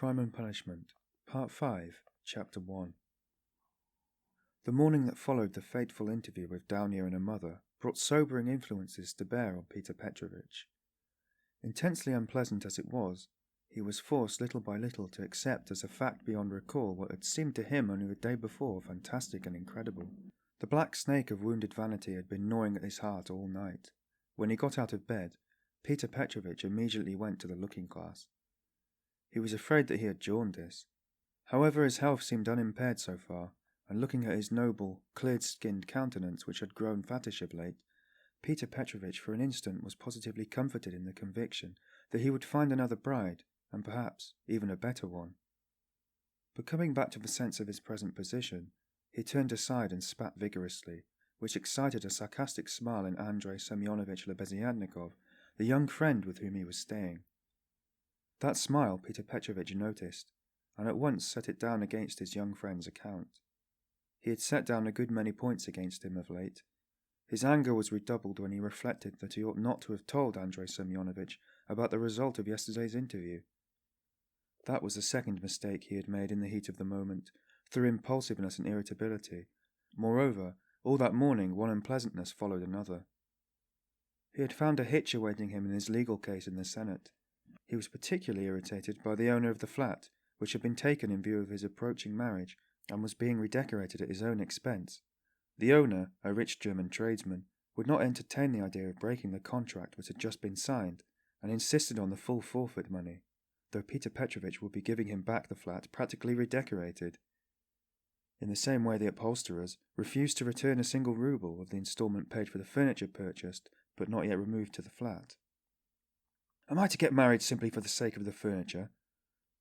Crime and Punishment, Part 5, Chapter 1. The morning that followed the fateful interview with Dounia and her mother brought sobering influences to bear on Pyotr Petrovitch. Intensely unpleasant as it was, he was forced little by little to accept as a fact beyond recall what had seemed to him only the day before fantastic and incredible. The black snake of wounded vanity had been gnawing at his heart all night. When he got out of bed, Pyotr Petrovitch immediately went to the looking-glass. He was afraid that he had jaundice. However, his health seemed unimpaired so far, and looking at his noble, clear-skinned countenance which had grown fattish of late, Pyotr Petrovitch for an instant was positively comforted in the conviction that he would find another bride, and perhaps even a better one. But coming back to the sense of his present position, he turned aside and spat vigorously, which excited a sarcastic smile in Andrey Semoyonovitch Lebeziatnikov, the young friend with whom he was staying. That smile Pyotr Petrovitch noticed, and at once set it down against his young friend's account. He had set down a good many points against him of late. His anger was redoubled when he reflected that he ought not to have told Andrey Semoyonovitch about the result of yesterday's interview. That was the second mistake he had made in the heat of the moment, through impulsiveness and irritability. Moreover, all that morning one unpleasantness followed another. He had found a hitch awaiting him in his legal case in the Senate. He was particularly irritated by the owner of the flat, which had been taken in view of his approaching marriage, and was being redecorated at his own expense. The owner, a rich German tradesman, would not entertain the idea of breaking the contract which had just been signed, and insisted on the full forfeit money, though Pyotr Petrovitch would be giving him back the flat practically redecorated. In the same way the upholsterers refused to return a single rouble of the instalment paid for the furniture purchased but not yet removed to the flat. Am I to get married simply for the sake of the furniture?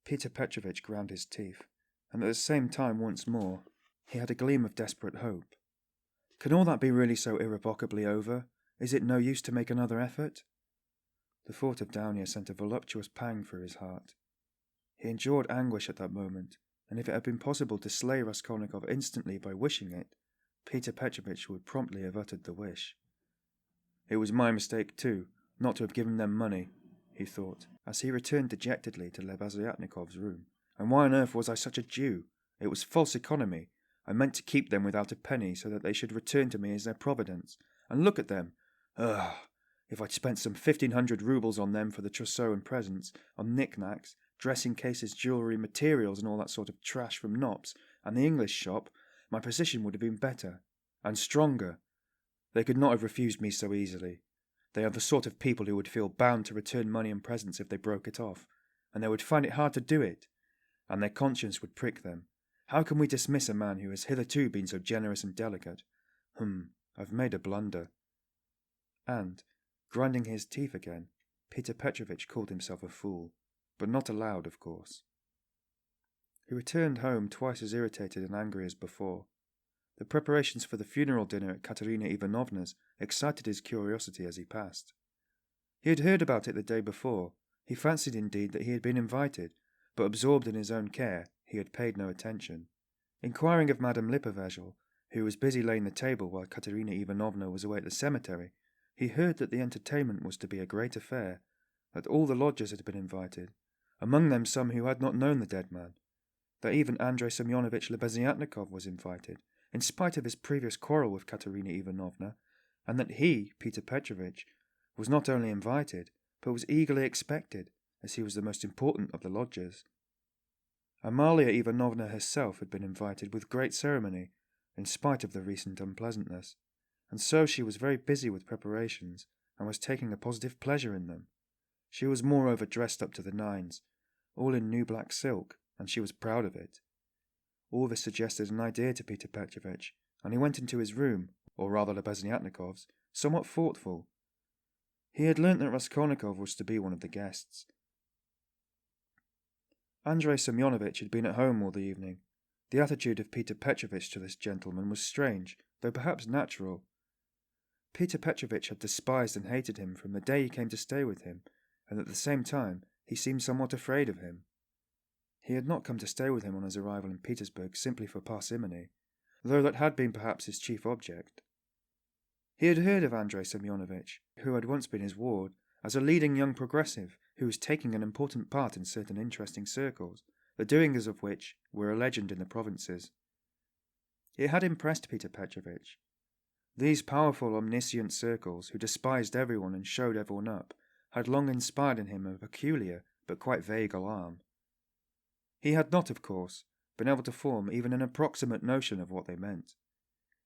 Pyotr Petrovitch ground his teeth, and at the same time once more he had a gleam of desperate hope. Can all that be really so irrevocably over? Is it no use to make another effort? The thought of Dounia sent a voluptuous pang through his heart. He endured anguish at that moment, and if it had been possible to slay Raskolnikov instantly by wishing it, Pyotr Petrovitch would promptly have uttered the wish. It was my mistake, too, not to have given them money, he thought, as he returned dejectedly to Lebeziatnikov's room. And why on earth was I such a Jew? It was false economy. I meant to keep them without a penny so that they should return to me as their providence. And look at them! Ugh! If I'd spent some 1,500 roubles on them for the trousseau and presents, on knick-knacks, dressing cases, jewellery, materials and all that sort of trash from Knopp's and the English shop, my position would have been better. And stronger. They could not have refused me so easily. They are the sort of people who would feel bound to return money and presents if they broke it off, and they would find it hard to do it, and their conscience would prick them. How can we dismiss a man who has hitherto been so generous and delicate? I've made a blunder. And, grinding his teeth again, Pyotr Petrovitch called himself a fool, but not aloud, of course. He returned home twice as irritated and angry as before. The preparations for the funeral dinner at Katerina Ivanovna's excited his curiosity as he passed. He had heard about it the day before. He fancied indeed that he had been invited, but absorbed in his own care, he had paid no attention. Inquiring of Madame Lipovezhel, who was busy laying the table while Katerina Ivanovna was away at the cemetery, he heard that the entertainment was to be a great affair, that all the lodgers had been invited, among them some who had not known the dead man, that even Andrey Semoyonovitch Lebeziatnikov was invited, in spite of his previous quarrel with Katerina Ivanovna, and that he, Pyotr Petrovitch, was not only invited, but was eagerly expected, as he was the most important of the lodgers. Amalia Ivanovna herself had been invited with great ceremony, in spite of the recent unpleasantness, and so she was very busy with preparations, and was taking a positive pleasure in them. She was moreover dressed up to the nines, all in new black silk, and she was proud of it. All this suggested an idea to Pyotr Petrovitch, and he went into his room, or rather Lebeziatnikov's, somewhat thoughtful. He had learnt that Raskolnikov was to be one of the guests. Andrey Semyonovitch had been at home all the evening. The attitude of Pyotr Petrovitch to this gentleman was strange, though perhaps natural. Pyotr Petrovitch had despised and hated him from the day he came to stay with him, and at the same time he seemed somewhat afraid of him. He had not come to stay with him on his arrival in Petersburg simply for parsimony, though that had been perhaps his chief object. He had heard of Andrey Semyonovitch, who had once been his ward, as a leading young progressive who was taking an important part in certain interesting circles, the doings of which were a legend in the provinces. It had impressed Peter Petrovitch. These powerful, omniscient circles, who despised everyone and showed everyone up, had long inspired in him a peculiar but quite vague alarm. He had not, of course, been able to form even an approximate notion of what they meant.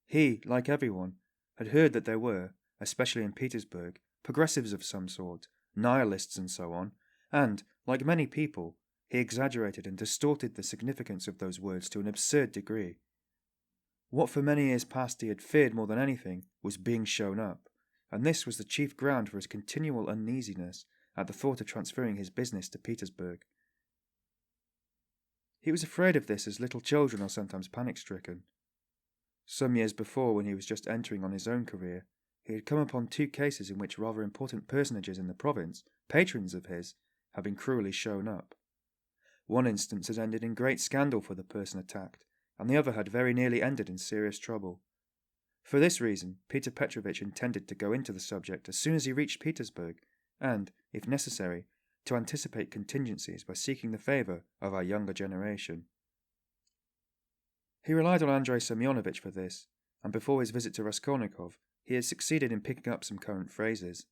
He, like everyone, had heard that there were, especially in Petersburg, progressives of some sort, nihilists and so on, and, like many people, he exaggerated and distorted the significance of those words to an absurd degree. What for many years past he had feared more than anything was being shown up, and this was the chief ground for his continual uneasiness at the thought of transferring his business to Petersburg. He was afraid of this as little children are sometimes panic-stricken. Some years before, when he was just entering on his own career, he had come upon 2 cases in which rather important personages in the province, patrons of his, had been cruelly shown up. One instance had ended in great scandal for the person attacked, and the other had very nearly ended in serious trouble. For this reason, Peter Petrovitch intended to go into the subject as soon as he reached Petersburg, and, if necessary, to anticipate contingencies by seeking the favour of our younger generation. He relied on Andrey Semoyonovitch for this, and before his visit to Raskolnikov, he had succeeded in picking up some current phrases.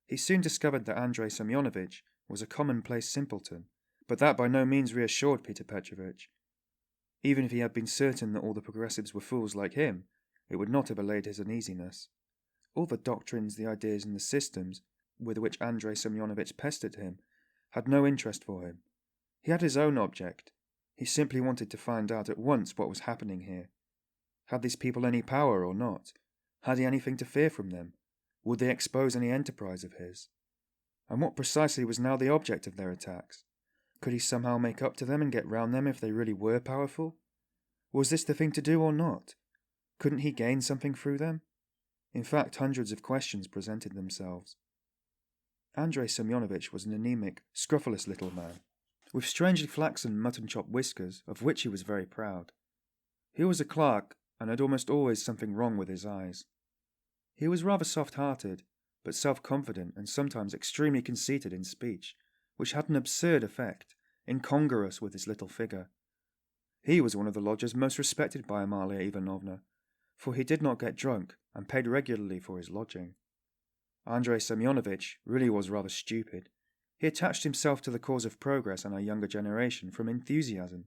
He soon discovered that Andrey Semoyonovitch was a commonplace simpleton, but that by no means reassured Peter Petrovitch. Even if he had been certain that all the progressives were fools like him, it would not have allayed his uneasiness. All the doctrines, the ideas, and the systems with which Andrey Semyonovitch pestered him had no interest for him. He had his own object. He simply wanted to find out at once what was happening here. Had these people any power or not? Had he anything to fear from them? Would they expose any enterprise of his? And what precisely was now the object of their attacks? Could he somehow make up to them and get round them if they really were powerful? Was this the thing to do or not? Couldn't he gain something through them? In fact, hundreds of questions presented themselves. Andrey Semyonovitch was an anemic, scrofulous little man, with strangely flaxen mutton-chop whiskers, of which he was very proud. He was a clerk, and had almost always something wrong with his eyes. He was rather soft-hearted, but self-confident and sometimes extremely conceited in speech, which had an absurd effect, incongruous with his little figure. He was one of the lodgers most respected by Amalia Ivanovna, for he did not get drunk and paid regularly for his lodging. Andrey Semyonovitch really was rather stupid. He attached himself to the cause of progress and our younger generation from enthusiasm.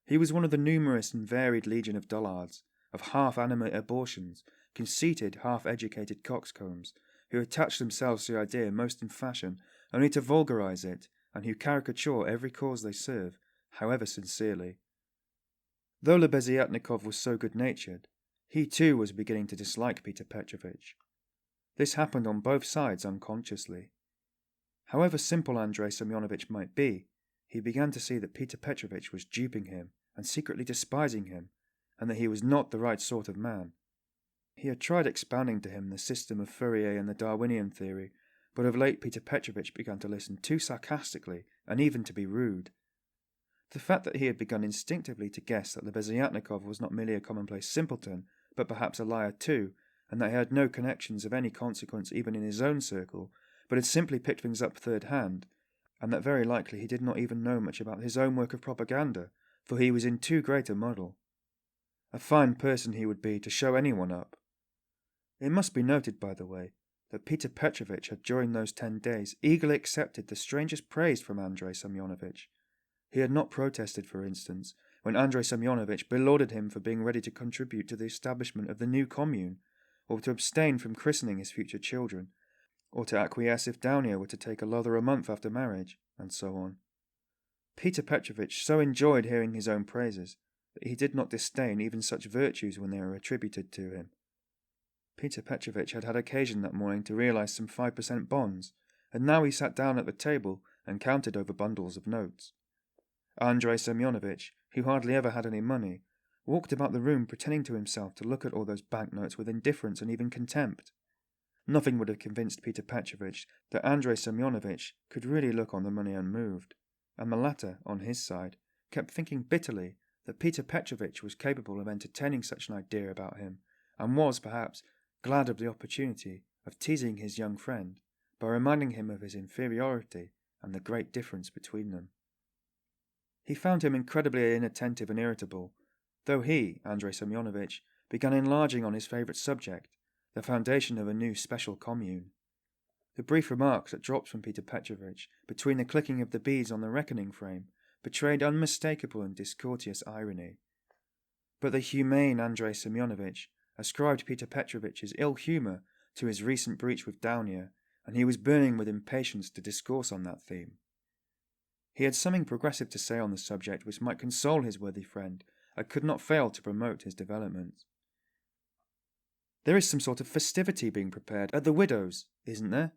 He was one of the numerous and varied legion of dullards, of half-animate abortions, conceited, half-educated coxcombs, who attach themselves to the idea most in fashion only to vulgarize it, and who caricature every cause they serve, however sincerely. Though Lebeziatnikov was so good-natured, he too was beginning to dislike Peter Petrovitch. This happened on both sides unconsciously. However simple Andrey Semyonovitch might be, he began to see that Peter Petrovitch was duping him and secretly despising him, and that he was not the right sort of man. He had tried expounding to him the system of Fourier and the Darwinian theory, but of late Peter Petrovitch began to listen too sarcastically and even to be rude. The fact that he had begun instinctively to guess that Lebeziatnikov was not merely a commonplace simpleton, but perhaps a liar too, and that he had no connections of any consequence even in his own circle, but had simply picked things up third hand, and that very likely he did not even know much about his own work of propaganda, for he was in too great a muddle. A fine person he would be to show anyone up. It must be noted, by the way, that Peter Petrovitch had during those 10 days eagerly accepted the strangest praise from Andrey Semyonovitch. He had not protested, for instance, when Andrey Semyonovitch belauded him for being ready to contribute to the establishment of the new commune, or to abstain from christening his future children, or to acquiesce if Dounia were to take a lother a month after marriage, and so on. Peter Petrovitch so enjoyed hearing his own praises that he did not disdain even such virtues when they were attributed to him. Peter Petrovitch had had occasion that morning to realize some 5% bonds, and now he sat down at the table and counted over bundles of notes. Andrey Semyonovitch, who hardly ever had any money, walked about the room pretending to himself to look at all those banknotes with indifference and even contempt. Nothing would have convinced Peter Petrovitch that Andrey Semyonovitch could really look on the money unmoved, and the latter, on his side, kept thinking bitterly that Peter Petrovitch was capable of entertaining such an idea about him, and was, perhaps, glad of the opportunity of teasing his young friend by reminding him of his inferiority and the great difference between them. He found him incredibly inattentive and irritable, though he, Andrey Semoyonovitch, began enlarging on his favourite subject, the foundation of a new special commune. The brief remarks that dropped from Pyotr Petrovitch between the clicking of the beads on the reckoning frame betrayed unmistakable and discourteous irony. But the humane Andrey Semoyonovitch ascribed Pyotr Petrovitch's ill humour to his recent breach with Dounia, and he was burning with impatience to discourse on that theme. He had something progressive to say on the subject which might console his worthy friend, and could not fail to promote his development. "There is some sort of festivity being prepared at the widow's, isn't there?"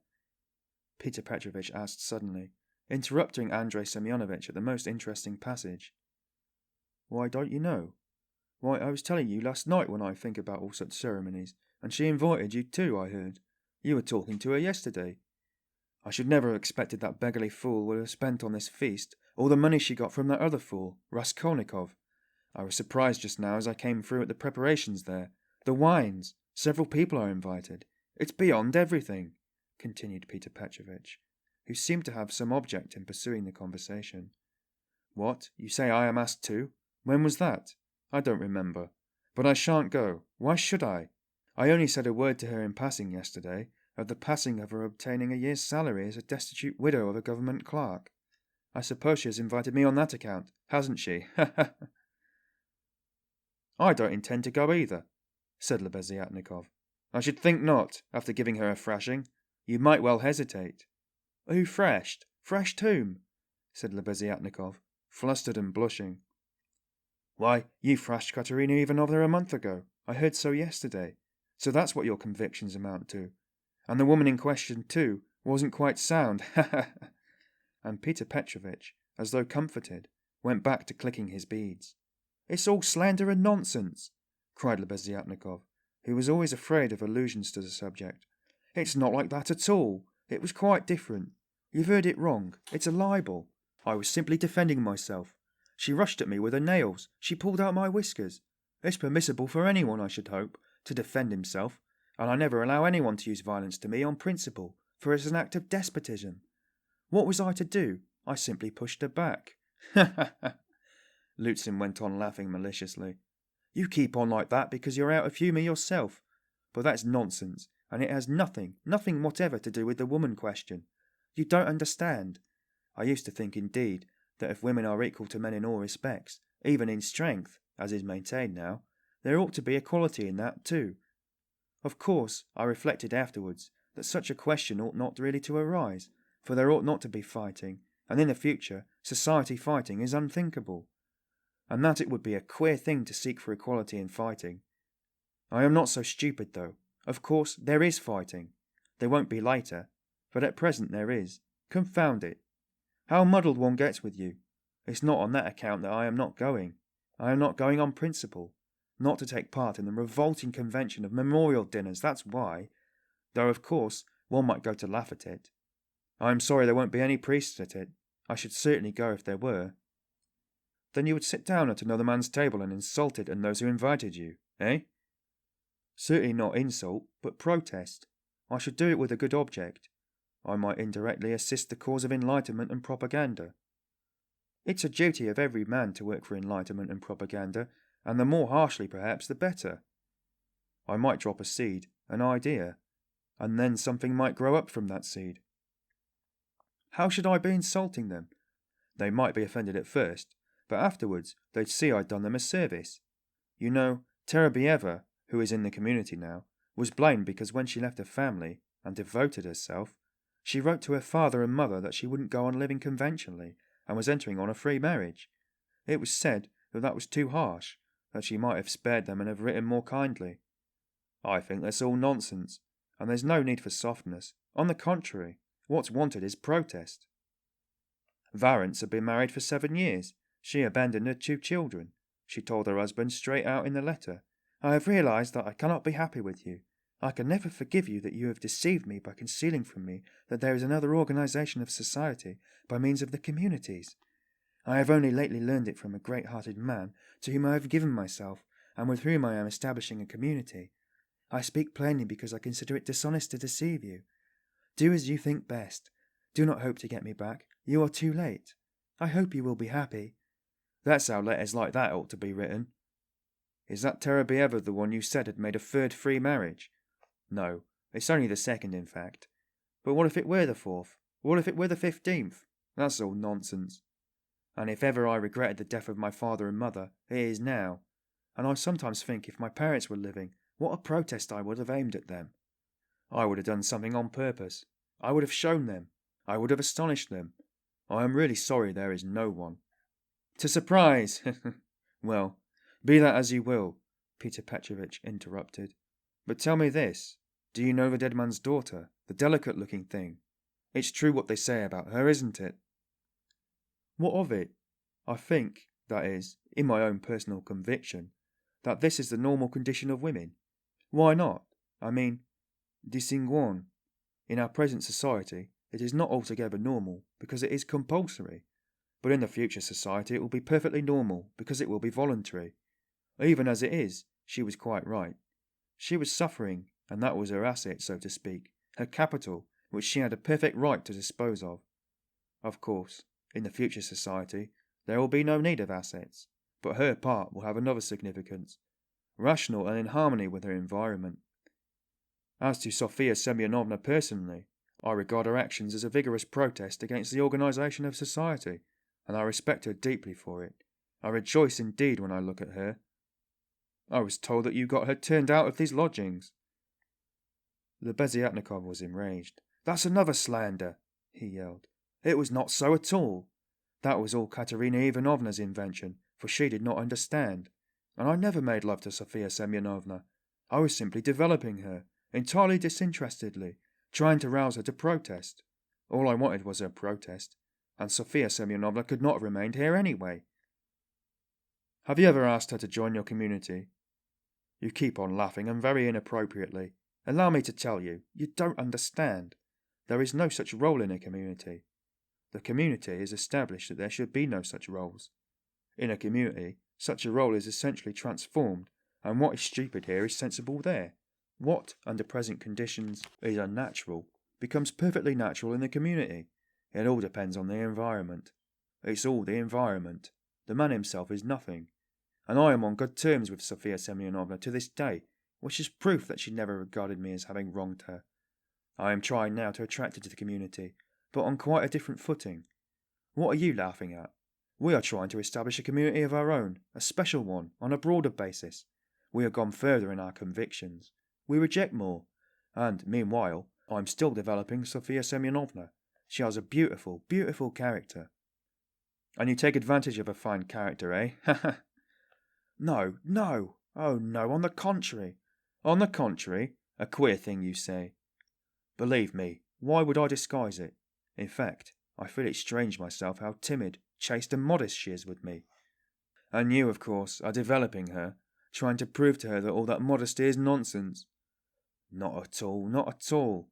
Pyotr Petrovitch asked suddenly, interrupting Andrey Semoyonovitch at the most interesting passage. "Why, don't you know? Why, I was telling you last night when I think about all such ceremonies, and she invited you too, I heard. You were talking to her yesterday. I should never have expected that beggarly fool would have spent on this feast all the money she got from that other fool, Raskolnikov. I was surprised just now as I came through at the preparations there. The wines. Several people are invited. It's beyond everything," continued Pyotr Petrovitch, who seemed to have some object in pursuing the conversation. "What, you say I am asked too? When was that? I don't remember. But I shan't go. Why should I? I only said a word to her in passing yesterday, of the passing of her obtaining a year's salary as a destitute widow of a government clerk. I suppose she has invited me on that account, hasn't she? Ha ha!" "I don't intend to go either," said Lebeziatnikov. "I should think not, after giving her a thrashing. You might well hesitate." "Who thrashed? Thrashed whom?" said Lebeziatnikov, flustered and blushing. "Why, you thrashed Katerina Ivanovna a month ago. I heard so yesterday. So that's what your convictions amount to. And the woman in question, too, wasn't quite sound, ha ha!" And Pyotr Petrovitch, as though comforted, went back to clicking his beads. "It's all slander and nonsense," cried Lebeziatnikov, who was always afraid of allusions to the subject. "It's not like that at all. It was quite different. You've heard it wrong. It's a libel. I was simply defending myself. She rushed at me with her nails. She pulled out my whiskers. It's permissible for anyone, I should hope, to defend himself, and I never allow anyone to use violence to me on principle, for it's an act of despotism. What was I to do? I simply pushed her back." "Ha ha ha!" Luzhin went on laughing maliciously. "You keep on like that because you're out of humour yourself. But that's nonsense, and it has nothing whatever to do with the woman question. You don't understand. I used to think, indeed, that if women are equal to men in all respects, even in strength, as is maintained now, there ought to be equality in that too. Of course, I reflected afterwards that such a question ought not really to arise, for there ought not to be fighting, and in the future society fighting is unthinkable. And that it would be a queer thing to seek for equality in fighting. I am not so stupid, though. Of course, there is fighting. There won't be later, but at present there is. Confound it! How muddled one gets with you. It's not on that account that I am not going. I am not going on principle. Not to take part in the revolting convention of memorial dinners, that's why. Though, of course, one might go to laugh at it. I am sorry there won't be any priests at it. I should certainly go if there were." "Then you would sit down at another man's table and insult it and those who invited you, eh?" "Certainly not insult, but protest. I should do it with a good object. I might indirectly assist the cause of enlightenment and propaganda. It's a duty of every man to work for enlightenment and propaganda, and the more harshly, perhaps, the better. I might drop a seed, an idea, and then something might grow up from that seed. How should I be insulting them? They might be offended at first, but afterwards they'd see I'd done them a service. You know, Terebieva, who is in the community now, was blamed because when she left her family and devoted herself, she wrote to her father and mother that she wouldn't go on living conventionally and was entering on a free marriage. It was said that was too harsh, that she might have spared them and have written more kindly. I think that's all nonsense, and there's no need for softness. On the contrary, what's wanted is protest. Varents had been married for 7 years. She abandoned her 2 children. She told her husband straight out in the letter, "I have realized that I cannot be happy with you. I can never forgive you that you have deceived me by concealing from me that there is another organization of society by means of the communities. I have only lately learned it from a great-hearted man to whom I have given myself, and with whom I am establishing a community. I speak plainly because I consider it dishonest to deceive you. Do as you think best. Do not hope to get me back. You are too late. I hope you will be happy. That's how letters like that ought to be written. Is that Terebieva the one you said had made a third free marriage? No, it's only the second, in fact. But what if it were the fourth? What if it were the 15th? That's all nonsense. And if ever I regretted the death of my father and mother, it is now. And I sometimes think if my parents were living, what a protest I would have aimed at them. I would have done something on purpose. I would have shown them. I would have astonished them. I am really sorry there is no one. To surprise! Well, be that as you will, Pyotr Petrovitch interrupted. But tell me this, do you know the dead man's daughter, the delicate-looking thing? It's true what they say about her, isn't it? What of it? I think, that is, in my own personal conviction, that this is the normal condition of women. Why not? I mean, distinguons. In our present society, it is not altogether normal, because it is compulsory. But in the future society it will be perfectly normal, because it will be voluntary. Even as it is, she was quite right. She was suffering, and that was her asset, so to speak, her capital, which she had a perfect right to dispose of. Of course, in the future society, there will be no need of assets, but her part will have another significance, rational and in harmony with her environment. As to Sophia Semyonovna personally, I regard her actions as a vigorous protest against the organisation of society, and I respect her deeply for it. I rejoice indeed when I look at her. I was told that you got her turned out of these lodgings. Lebeziatnikov was enraged. That's another slander, he yelled. It was not so at all. That was all Katerina Ivanovna's invention, for she did not understand. And I never made love to Sophia Semyonovna. I was simply developing her, entirely disinterestedly, trying to rouse her to protest. All I wanted was her protest, and Sophia Semyonovna could not have remained here anyway. Have you ever asked her to join your community? You keep on laughing, and very inappropriately. Allow me to tell you, you don't understand. There is no such role in a community. The community is established that there should be no such roles. In a community, such a role is essentially transformed, and what is stupid here is sensible there. What, under present conditions, is unnatural, becomes perfectly natural in the community. It all depends on the environment. It's all the environment. The man himself is nothing. And I am on good terms with Sophia Semyonovna to this day, which is proof that she never regarded me as having wronged her. I am trying now to attract her to the community, but on quite a different footing. What are you laughing at? We are trying to establish a community of our own, a special one, on a broader basis. We have gone further in our convictions. We reject more. And, meanwhile, I am still developing Sophia Semyonovna. She has a beautiful, beautiful character. And you take advantage of a fine character, eh? Ha ha! No, no! Oh no, on the contrary. On the contrary? A queer thing you say. Believe me, why would I disguise it? In fact, I feel it strange myself how timid, chaste and modest she is with me. And you, of course, are developing her, trying to prove to her that all that modesty is nonsense. Not at all, not at all.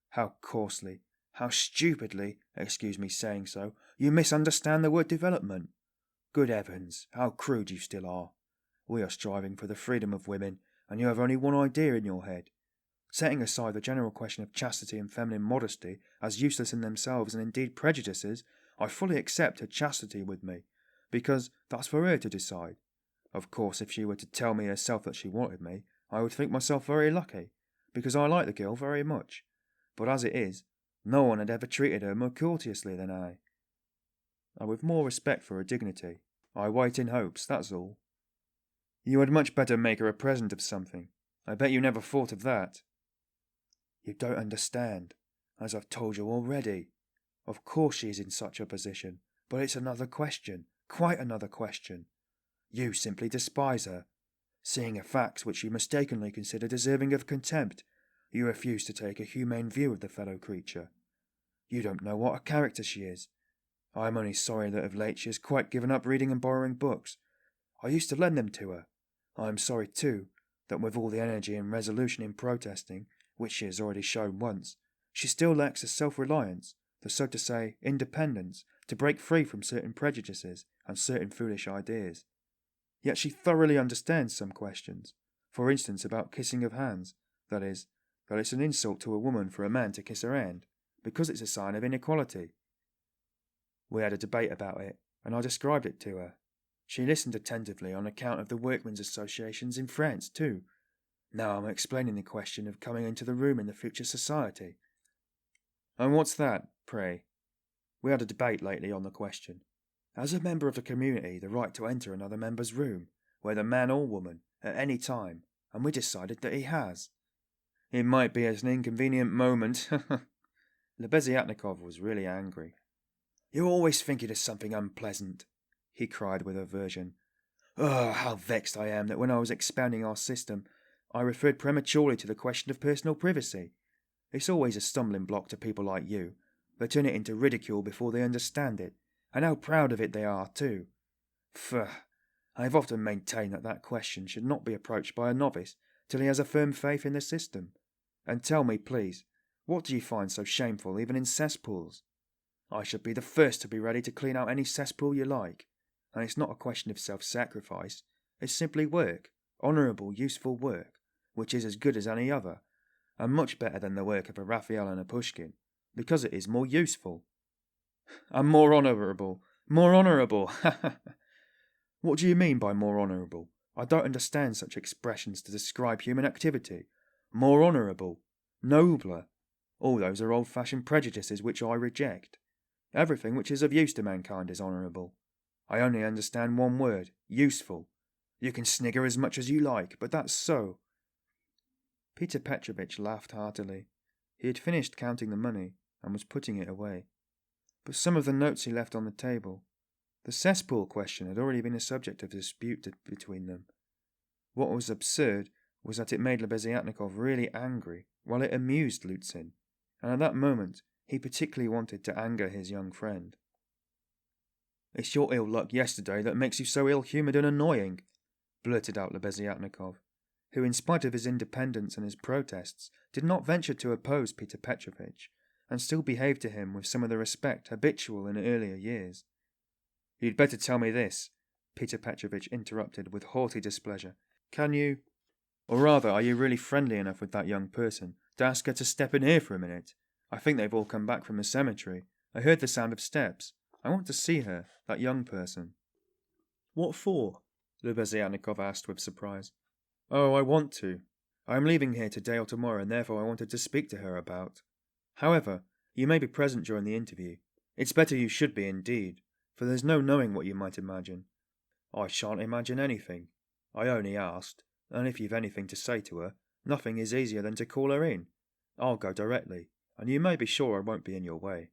How coarsely, how stupidly, excuse me saying so, you misunderstand the word development. Good heavens, how crude you still are. We are striving for the freedom of women, and you have only one idea in your head. Setting aside the general question of chastity and feminine modesty as useless in themselves and indeed prejudices, I fully accept her chastity with me, because that's for her to decide. Of course, if she were to tell me herself that she wanted me, I would think myself very lucky, because I like the girl very much. But as it is, no one had ever treated her more courteously than I. And with more respect for her dignity. I wait in hopes, that's all. You had much better make her a present of something. I bet you never thought of that. You don't understand, as I've told you already. Of course she is in such a position, but it's another question, quite another question. You simply despise her. Seeing a fact which you mistakenly consider deserving of contempt, you refuse to take a humane view of the fellow creature. You don't know what a character she is. I am only sorry that of late she has quite given up reading and borrowing books. I used to lend them to her. I am sorry, too, that with all the energy and resolution in protesting, which she has already shown once, she still lacks the self-reliance, the so to say independence, to break free from certain prejudices and certain foolish ideas. Yet she thoroughly understands some questions, for instance about kissing of hands, that is, that it's an insult to a woman for a man to kiss her hand, because it's a sign of inequality. We had a debate about it, and I described it to her. She listened attentively on account of the workmen's associations in France, too. Now I'm explaining the question of coming into the room in the future society. And what's that, pray? We had a debate lately on the question. Has a member of the community the right to enter another member's room, whether man or woman, at any time? And we decided that he has. It might be at an inconvenient moment. Lebeziatnikov was really angry. You always think it is something unpleasant, he cried with aversion. Oh, how vexed I am that when I was expounding our system, I referred prematurely to the question of personal privacy. It's always a stumbling block to people like you. They turn it into ridicule before they understand it, and how proud of it they are, too. Pfft, I have often maintained that question should not be approached by a novice till he has a firm faith in the system. And tell me, please, what do you find so shameful even in cesspools? I should be the first to be ready to clean out any cesspool you like, and it's not a question of self-sacrifice, it's simply work, honourable, useful work, which is as good as any other, and much better than the work of a Raphael and a Pushkin, because it is more useful. And more honourable, more honourable, What do you mean by more honourable? I don't understand such expressions to describe human activity. More honourable, nobler, all those are old-fashioned prejudices which I reject. Everything which is of use to mankind is honourable. I only understand one word, useful. You can snigger as much as you like, but that's so. Pyotr Petrovitch laughed heartily. He had finished counting the money, and was putting it away. But some of the notes he left on the table. The cesspool question had already been a subject of dispute between them. What was absurd was that it made Lebeziatnikov really angry, while it amused Luzhin, and at that moment he particularly wanted to anger his young friend. It's your ill luck yesterday that makes you so ill-humoured and annoying, blurted out Lebeziatnikov, who, in spite of his independence and his protests, did not venture to oppose Pyotr Petrovitch, and still behaved to him with some of the respect habitual in earlier years. You'd better tell me this, Pyotr Petrovitch interrupted with haughty displeasure. Can you, or rather, are you really friendly enough with that young person to ask her to step in here for a minute? I think they've all come back from the cemetery. I heard the sound of steps. I want to see her, that young person. What for? Lebeziatnikov asked with surprise. Oh, I want to. I am leaving here today or tomorrow, and therefore I wanted to speak to her about. However, you may be present during the interview. It's better you should be indeed, for there's no knowing what you might imagine. I shan't imagine anything. I only asked, and if you've anything to say to her, nothing is easier than to call her in. I'll go directly, and you may be sure I won't be in your way.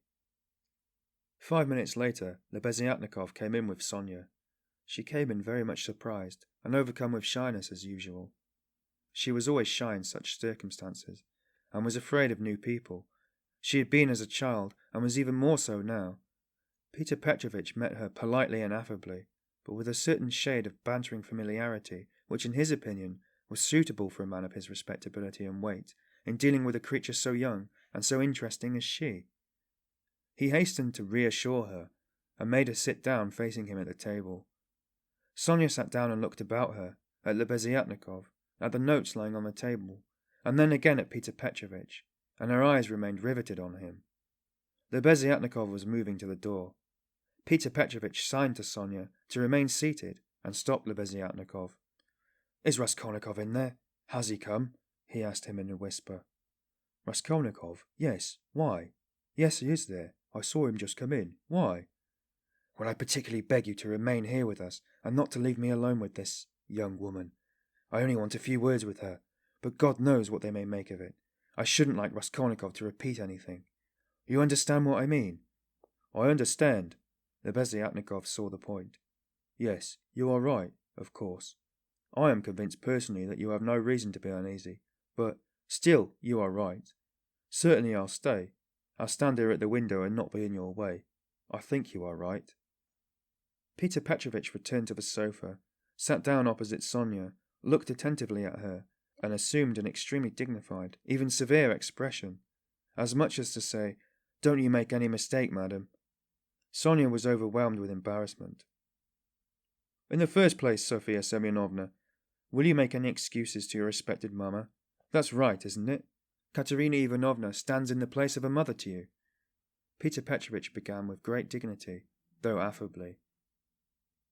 5 minutes later, Lebeziatnikov came in with Sonia. She came in very much surprised, and overcome with shyness as usual. She was always shy in such circumstances, and was afraid of new people. She had been as a child, and was even more so now. Pyotr Petrovitch met her politely and affably, but with a certain shade of bantering familiarity, which in his opinion was suitable for a man of his respectability and weight, in dealing with a creature so young and so interesting as she. He hastened to reassure her, and made her sit down facing him at the table. Sonia sat down and looked about her, at Lebeziatnikov, at the notes lying on the table, and then again at Pyotr Petrovitch, and her eyes remained riveted on him. Lebeziatnikov was moving to the door. Pyotr Petrovitch signed to Sonia to remain seated, and stopped Lebeziatnikov. Is Raskolnikov in there? Has he come? He asked him in a whisper. Raskolnikov? Yes. Why? Yes, he is there. I saw him just come in. Why? Well, I particularly beg you to remain here with us, and not to leave me alone with this young woman. I only want a few words with her, but God knows what they may make of it. I shouldn't like Raskolnikov to repeat anything. You understand what I mean? I understand. Lebeziatnikov saw the point. Yes, you are right, of course. I am convinced personally that you have no reason to be uneasy, but still you are right. Certainly I'll stay. I'll stand here at the window and not be in your way. I think you are right. Pyotr Petrovitch returned to the sofa, sat down opposite Sonia, looked attentively at her, and assumed an extremely dignified, even severe expression, as much as to say, Don't you make any mistake, madam. Sonia was overwhelmed with embarrassment. In the first place, Sophia Semyonovna, will you make any excuses to your respected mamma? That's right, isn't it? Katerina Ivanovna stands in the place of a mother to you. Pyotr Petrovitch began with great dignity, though affably.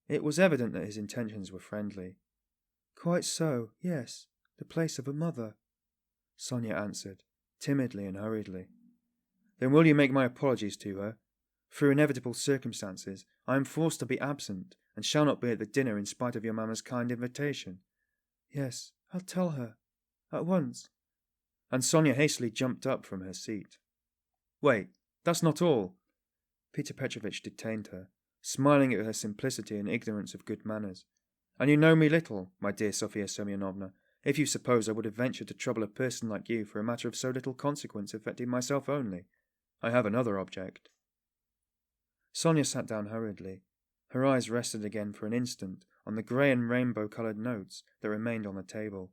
It was evident that his intentions were friendly. "Quite so, yes, the place of a mother," Sonia answered, timidly and hurriedly. "Then will you make my apologies to her? Through inevitable circumstances, I am forced to be absent, and shall not be at the dinner in spite of your mamma's kind invitation." "Yes, I'll tell her. At once." And Sonia hastily jumped up from her seat. "Wait, that's not all." Pyotr Petrovitch detained her, smiling at her simplicity and ignorance of good manners. "And you know me little, my dear Sofia Semyonovna, if you suppose I would have ventured to trouble a person like you for a matter of so little consequence affecting myself only. I have another object." Sonia sat down hurriedly. Her eyes rested again for an instant on the grey and rainbow-coloured notes that remained on the table,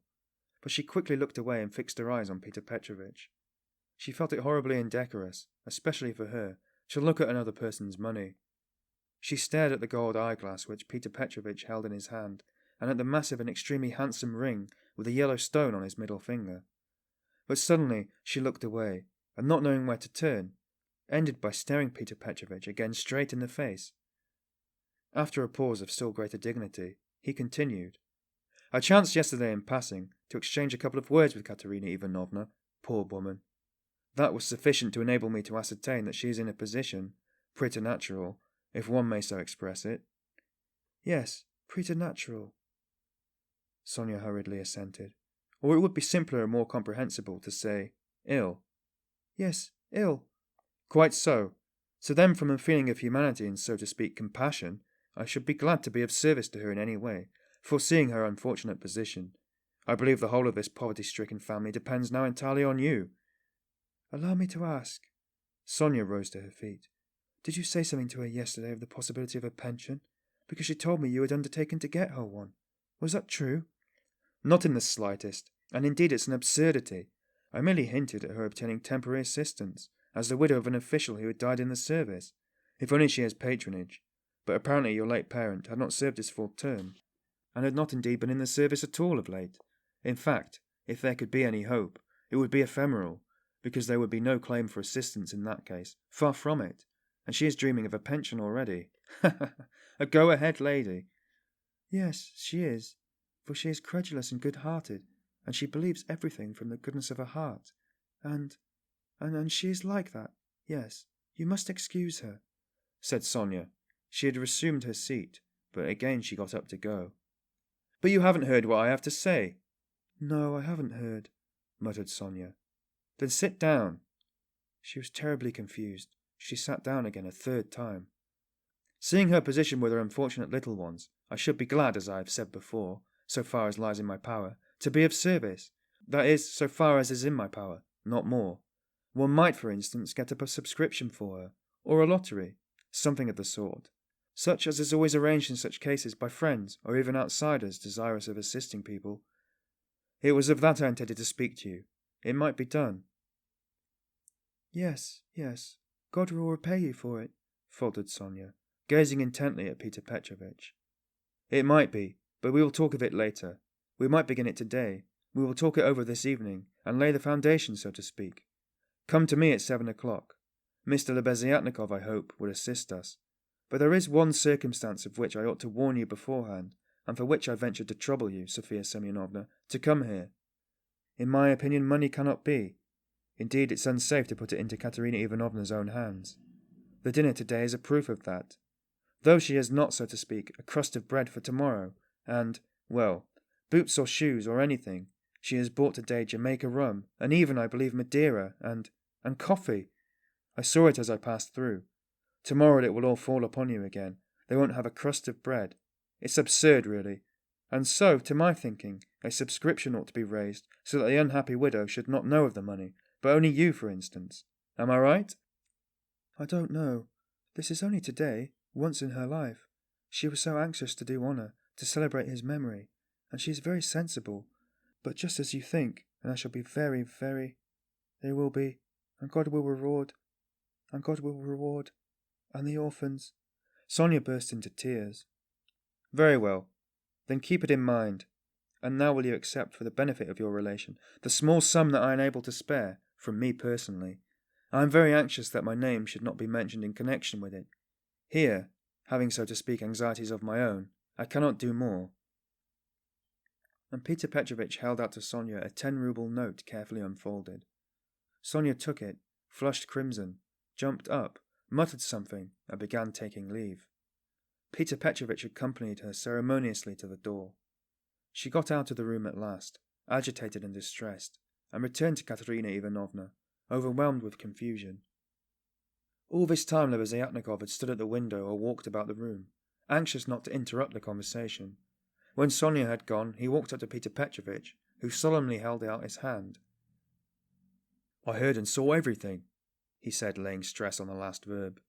but she quickly looked away and fixed her eyes on Pyotr Petrovitch. She felt it horribly indecorous, especially for her, to look at another person's money. She stared at the gold eyeglass which Pyotr Petrovitch held in his hand, and at the massive and extremely handsome ring with a yellow stone on his middle finger. But suddenly she looked away, and not knowing where to turn, ended by staring Pyotr Petrovitch again straight in the face. After a pause of still greater dignity, he continued, "I chanced yesterday in passing to exchange a couple of words with Katerina Ivanovna, poor woman. That was sufficient to enable me to ascertain that she is in a position, preternatural, if one may so express it." "Yes, preternatural," Sonia hurriedly assented. "Or it would be simpler and more comprehensible to say, ill." "Yes, ill." "Quite so. So then, from a feeling of humanity and, so to speak, compassion, I should be glad to be of service to her in any way, foreseeing her unfortunate position. I believe the whole of this poverty-stricken family depends now entirely on you." "Allow me to ask." Sonia rose to her feet. "Did you say something to her yesterday of the possibility of a pension? Because she told me you had undertaken to get her one. Was that true?" "Not in the slightest, and indeed it's an absurdity. I merely hinted at her obtaining temporary assistance, as the widow of an official who had died in the service, if only she has patronage. But apparently your late parent had not served his full term, and had not indeed been in the service at all of late. In fact, if there could be any hope, it would be ephemeral, because there would be no claim for assistance in that case, far from it, and she is dreaming of a pension already. A go-ahead lady." "Yes, she is, for she is credulous and good-hearted, and she believes everything from the goodness of her heart, and she is like that. Yes, you must excuse her," said Sonia. She had resumed her seat, but again she got up to go. "But you haven't heard what I have to say." "No, I haven't heard," muttered Sonia. "Then sit down." She was terribly confused. She sat down again a third time. "Seeing her position with her unfortunate little ones, I should be glad, as I have said before, so far as lies in my power, to be of service. That is, so far as is in my power, not more. One might, for instance, get up a subscription for her, or a lottery, something of the sort, such as is always arranged in such cases by friends or even outsiders desirous of assisting people. It was of that I intended to speak to you. It might be done." Yes, God will repay you for it," faltered Sonia, gazing intently at Pyotr Petrovitch. "It might be, but we will talk of it later. We might begin it today. We will talk it over this evening, and lay the foundation, so to speak. Come to me at 7 o'clock. Mr. Lebeziatnikov, I hope, will assist us. But there is one circumstance of which I ought to warn you beforehand, and for which I ventured to trouble you, Sofia Semyonovna, to come here. In my opinion, money cannot be. Indeed, it's unsafe to put it into Katerina Ivanovna's own hands. The dinner today is a proof of that. Though she has not, so to speak, a crust of bread for tomorrow, and, well, boots or shoes or anything, she has bought today Jamaica rum, and even, I believe, Madeira, and coffee. I saw it as I passed through. Tomorrow it will all fall upon you again. They won't have a crust of bread. It's absurd, really. And so, to my thinking, a subscription ought to be raised so that the unhappy widow should not know of the money, but only you, for instance. Am I right?" "I don't know. This is only today, once in her life. She was so anxious to do honour, to celebrate his memory, and she is very sensible. But just as you think, and I shall be very, very... They will be, and God will reward, and the orphans." Sonia burst into tears. "Very well. Then keep it in mind. And now will you accept, for the benefit of your relation, the small sum that I am able to spare, from me personally? I am very anxious that my name should not be mentioned in connection with it. Here, having, so to speak, anxieties of my own. I cannot do more." And Peter Petrovitch held out to Sonia a 10-ruble note carefully unfolded. Sonia took it, flushed crimson, jumped up, muttered something, and began taking leave. Peter Petrovitch accompanied her ceremoniously to the door. She got out of the room at last, agitated and distressed, and returned to Katerina Ivanovna, overwhelmed with confusion. All this time Lebeziatnikov had stood at the window or walked about the room, anxious not to interrupt the conversation. When Sonia had gone, he walked up to Peter Petrovitch, who solemnly held out his hand. "I heard and saw everything," he said, laying stress on the last verb.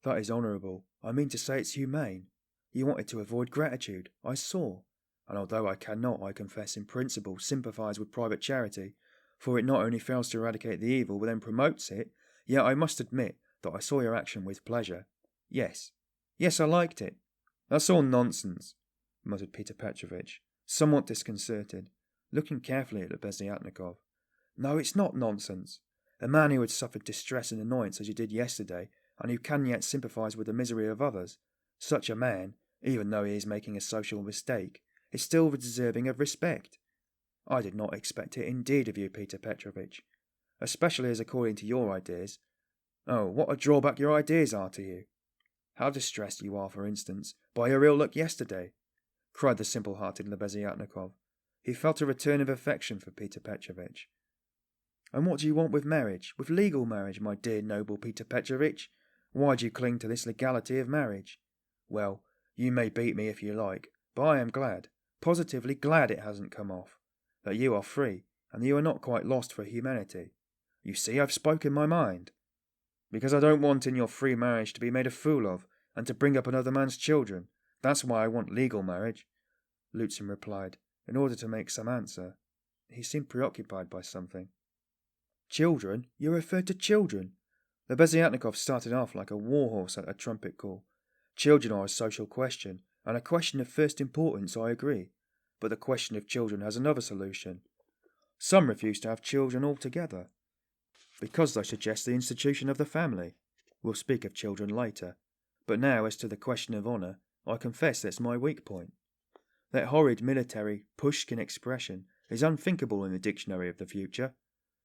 "That is honourable. I mean to say it's humane. You wanted to avoid gratitude, I saw, and although I cannot, I confess, in principle, sympathise with private charity, for it not only fails to eradicate the evil, but then promotes it, yet I must admit that I saw your action with pleasure. Yes, I liked it." "That's all nonsense," muttered Peter Petrovitch, somewhat disconcerted, looking carefully at Lebeziatnikov. "No, it's not nonsense. A man who had suffered distress and annoyance as you did yesterday, and who can yet sympathise with the misery of others, such a man, even though he is making a social mistake, is still deserving of respect. I did not expect it indeed of you, Peter Petrovitch, especially as according to your ideas— oh, what a drawback your ideas are to you! How distressed you are, for instance, by your ill luck yesterday," cried the simple-hearted Lebeziatnikov. He felt a return of affection for Peter Petrovitch. "And what do you want with marriage, with legal marriage, my dear noble Peter Petrovitch? Why do you cling to this legality of marriage? Well, you may beat me if you like, but I am glad, positively glad it hasn't come off, that you are free, and that you are not quite lost for humanity. You see, I've spoken my mind. Because I don't want in your free marriage to be made a fool of, and to bring up another man's children. That's why I want legal marriage," Luzhin replied, in order to make some answer. He seemed preoccupied by something. "Children? You referred to children?" Lebeziatnikov started off like a warhorse at a trumpet call. "Children are a social question, and a question of first importance, I agree. But the question of children has another solution. Some refuse to have children altogether, because they suggest the institution of the family. We'll speak of children later. But now, as to the question of honour, I confess that's my weak point. That horrid military, Pushkin expression is unthinkable in the dictionary of the future.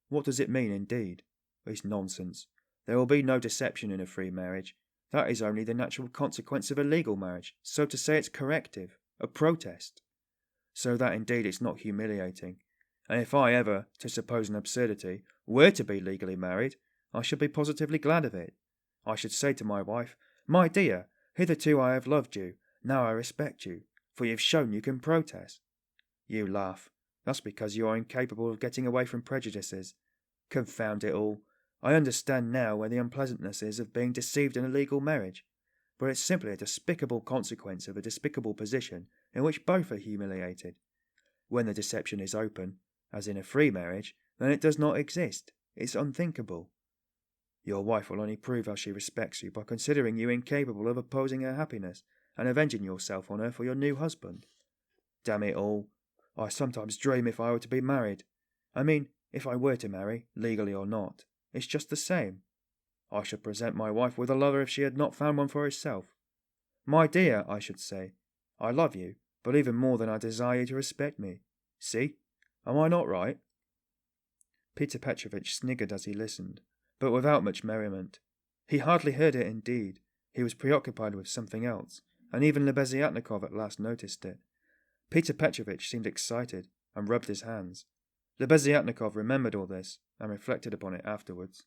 What does it mean, indeed? It's nonsense. There will be no deception in a free marriage. That is only the natural consequence of a legal marriage, so to say it's corrective, a protest. So that indeed it's not humiliating. And if I ever, to suppose an absurdity, were to be legally married, I should be positively glad of it. I should say to my wife, 'My dear, hitherto I have loved you, now I respect you, for you've shown you can protest.' You laugh. That's because you are incapable of getting away from prejudices. Confound it all. I understand now where the unpleasantness is of being deceived in a legal marriage, but it's simply a despicable consequence of a despicable position in which both are humiliated. When the deception is open, as in a free marriage, then it does not exist. It's unthinkable. Your wife will only prove how she respects you by considering you incapable of opposing her happiness and avenging yourself on her for your new husband. Damn it all, I sometimes dream if I were to be married. I mean, if I were to marry, legally or not, it's just the same. I should present my wife with a lover if she had not found one for herself. 'My dear,' I should say, 'I love you, but even more than I desire you to respect me.' See? Am I not right?" Peter Petrovitch sniggered as he listened, but without much merriment. He hardly heard it indeed. He was preoccupied with something else, and even Lebeziatnikov at last noticed it. Peter Petrovitch seemed excited, and rubbed his hands. Lebeziatnikov remembered all this, and reflected upon it afterwards.